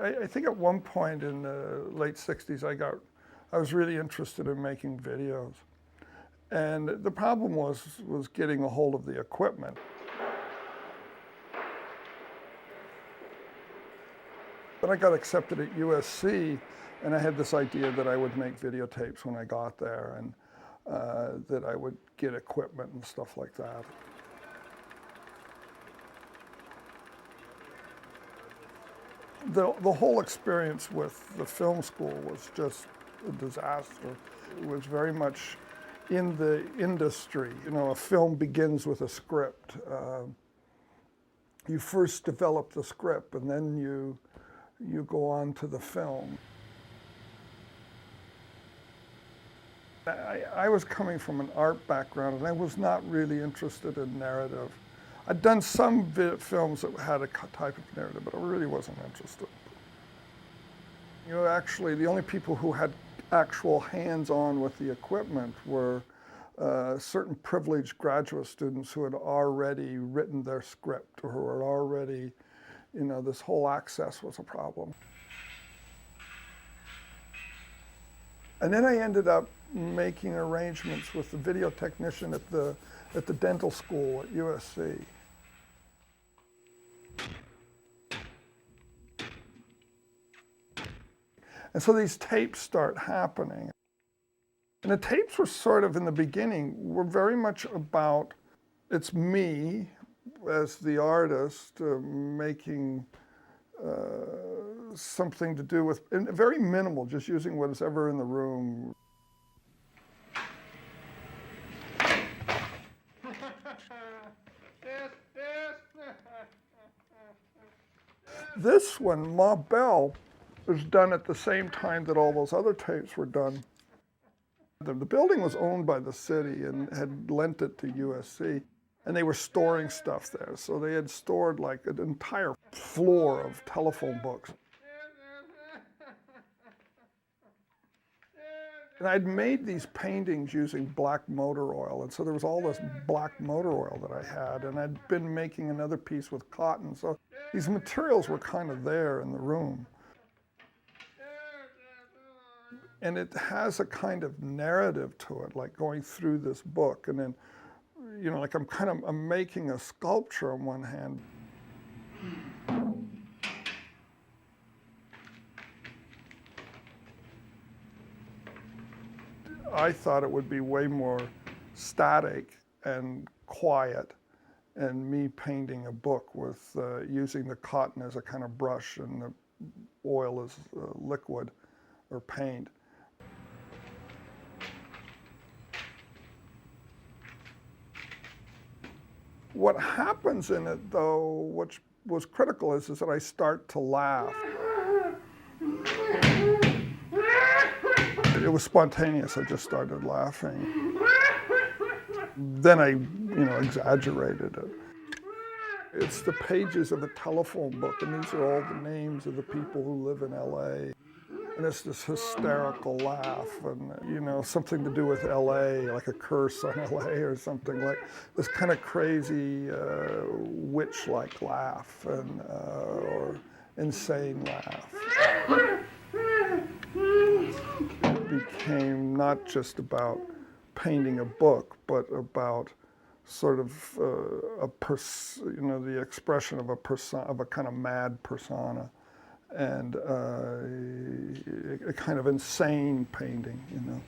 I think at one point in the late 60s, I was really interested in making videos. And the problem was getting a hold of the equipment. But I got accepted at USC, and I had this idea that I would make videotapes when I got there, and that I would get equipment and stuff like that. The whole experience with the film school was just a disaster. It was very much in the industry. You know, a film begins with a script. You first develop the script, and then you go on to the film. I was coming from an art background, and I was not really interested in narrative. I'd done some films that had a type of narrative, but I really wasn't interested. You know, actually, the only people who had actual hands-on with the equipment were certain privileged graduate students who had already written their script, or who had already, you know, this whole access was a problem. And then I ended up making arrangements with the video technician at the dental school at USC. And so these tapes start happening. And the tapes were sort of, in the beginning, were very much about, it's me as the artist making something to do with, and very minimal, just using what is ever in the room. This one, Ma Bell, was done at the same time that all those other tapes were done. The building was owned by the city and had lent it to USC, and they were storing stuff there. So they had stored like an entire floor of telephone books. And I'd made these paintings using black motor oil, and so there was all this black motor oil that I had, and I'd been making another piece with cotton. So these materials were kind of there in the room. And it has a kind of narrative to it, like going through this book, and then, you know, like I'm making a sculpture on one hand. I thought it would be way more static and quiet, and me painting a book with using the cotton as a kind of brush and the oil as liquid or paint. What happens in it, though, which was critical, is that I start to laugh. It was spontaneous. I just started laughing. Then I, you know, exaggerated it. It's the pages of a telephone book, and these are all the names of the people who live in LA. And it's this hysterical laugh, and, you know, something to do with LA, like a curse on LA or something, like this kind of crazy witch-like laugh, and or insane laugh. It became not just about painting a book, but about sort of you know, the expression of a kind of mad persona, and a kind of insane painting, you know.